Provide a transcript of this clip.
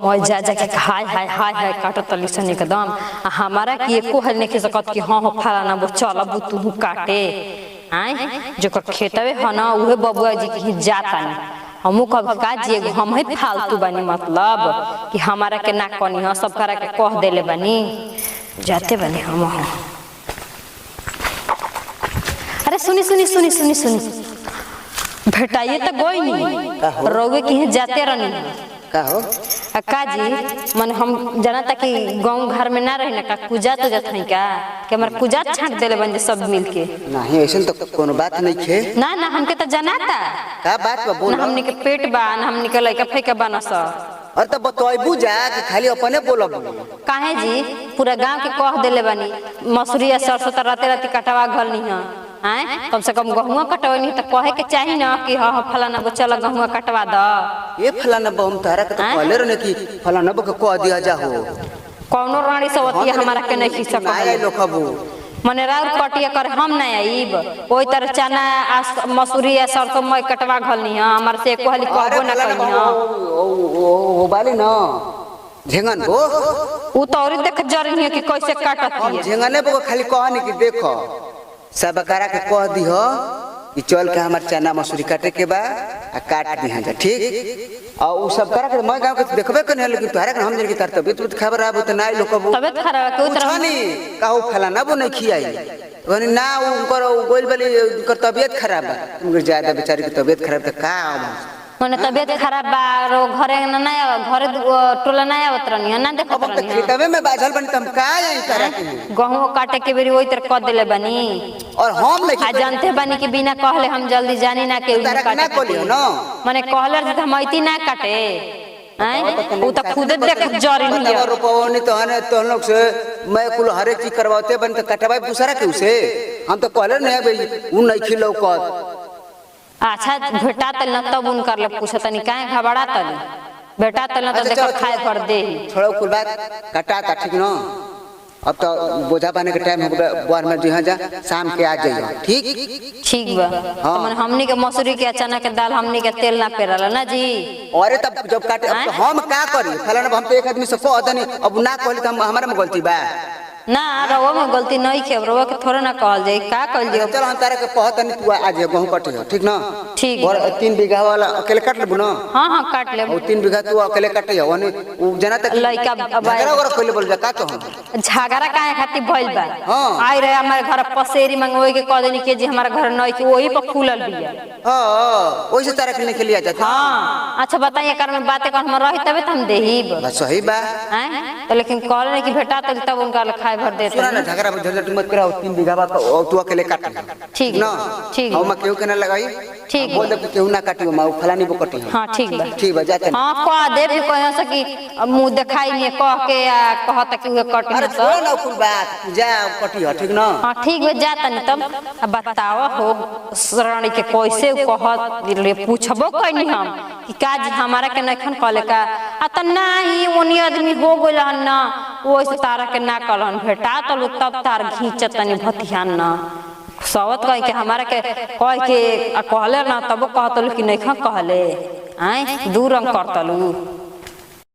मैं जा जा के हाय हाय हाय हाय काटत लिसन एकदम हमारा कि एको हल नहीं सकत कि हां हो फलाना वो चलब तू काटे आए जो खेतवे है ना उहे बबुआ जी की जाता नहीं हमू कब का जी हम ही फालतू बनी मतलब कि हमारा के ना कनी हां सब करा के कह देले बनी जाते बनी हम अरे सुनी सुनी सुनी सुनी सुनी भेटाइए तो गोई नहीं रोवे की जाते रहनी का हो काजी मन हम जाना था कि गांव घर में ना रहे ना का पूजा तो जात है का कि हमार पूजा छांट देले बन सब मिलके नहीं ऐसे तो कोनो बात नहीं खे ना ना हमके तो जाना था का बात बा बोल ना हमनी के पेट बा ना हमनी के लइका फेके बनस और तब बतोई बुझा कि खाली अपने बोलब काहे जी पूरा गांव के कह देले बनी मसूरी सरसों त राते राती कटवा घल नहीं है हैं कम से कम गहुआ कटवनी तो कहे के चाहिए ना कि हां फलाना बो चल गहुआ कटवा द ये फलाना बम तारा के तो कहले रहने कि फलाना बो के कह दिया जा हो कौनो रानी सवती हमारा के नहीं खींच सकत आए लोखबू मने राउर कटिया कर हम नहीं आईब ओई तरह चना मसूरी या सरसों मैं कटवा घलनी है हमार से कहली कहबो ना कहीं ओ बाली ना झेंगन बो उ तो और देख जरनी है कि कैसे काटत है झेंगने बो खाली कहनी कि देखो सब करा के कह दी हो कि चल के हमार चना मसूरी काटे के बा आ काट दी जा ठीक और उ सब करा के मैं गांव के देखबे कने लेकिन तोहरा के हम जन की तार तबीयत खबर आबो त नाई लोकबो तबीयत खराब के उतर नहीं कहू फलाना बो नहीं खियाई कहनी ना उनकर गोल वाली उनकर तबीयत खराब बा उनकर ज्यादा बेचारी की तबीयत खराब त का मने तबीयत खराब बा रो घरे ना घरे टोला ना आवत रहनी ना देखत रहनी अब खेतवे में बाझल बन तम का यही तरह के गहूं काटे के बेरी ओई तर क देले बनी और हम नहीं जानते बनी कि बिना कहले हम जल्दी जानी ना के काटे ना कोलियो ना माने कहले जे हम ऐती ना काटे हैं उ त खुद देख जरी नहीं है रुपवनी तो हने तो लोग से मैं कुल हर एक चीज करवाते बन त कटवाई दूसरा के उसे हम तो कहले नहीं भाई उ नहीं खिलौ क अच्छा भेटा तल न तब उन कर ले पूछत नहीं काहे घबरा तल बेटा तल न तो देखो खाए कर दे छोड़ो कुल बात कटा ता ठीक न अब तो बोझा पाने के टाइम हो गया बार में जहां जा शाम के आ जाइयो ठीक ठीक बा तो मन हमनी के मसूरी के चना के दाल हमनी के तेल ना पेरला ना जी अरे तब जब काटे अब हम का करी फलाना हम तो एक आदमी से कह दनी अब ना कहली त हमारा में गलती बा ना रवा में गलती नहीं के रवा के थोड़ा ना कहल जाए का कहल जाए चल हम तारे के कहत नहीं तू आज गेहूं काटे हो ठीक ना ठीक और 3 बीघा वाला अकेले काट लेबू ना हां हां काट ले और 3 बीघा तू अकेले काटे हो ने उ जना तक लइका झगड़ा वगैरह कोइले बोल जा का तो हम झगड़ा काहे खातिर भइल बा हां आई रहे हमारे घर पसेरी मंगवे के कह देनी के जी हमारा घर नहीं कि वही पर खुलल बिया हां ओइसे तारे के निकल लिया जाता हां अच्छा बताइए कर में बातें कर हम रही तबे त हम देहीब बस सही बा हैं तो लेकिन कहले नहीं कि बेटा तब उनका खाए भर देते झगड़ा झगड़ा मत कराओ 3 बीघा बा तू अकेले काट ठीक ना ठीक हम केहू के ना लगाई ठीक बोल दे केहू ना काटियो मा फलानी बो कटी हां ठीक बा जाते हां कह दे भी कह से कि मुंह दिखाई नहीं कह के कहत कि वे कटी अरे छोड़ ना कुल बात जा कटी हो ठीक ना हां ठीक बा जाता नहीं तब बताओ हो शरणी के कैसे कहत ले पूछबो कइनी हम कि काज हमारा के नखन कहले का आ त नाही ओनी आदमी हो गेल ना ओइसे तारा के ना कहलन भेटा तलु तब तार घींचत तनी भतियान ना सवत कह के हमारा के कह के कहले ना तब कहतलु कि नहीं कहले आए दू रंग करतलु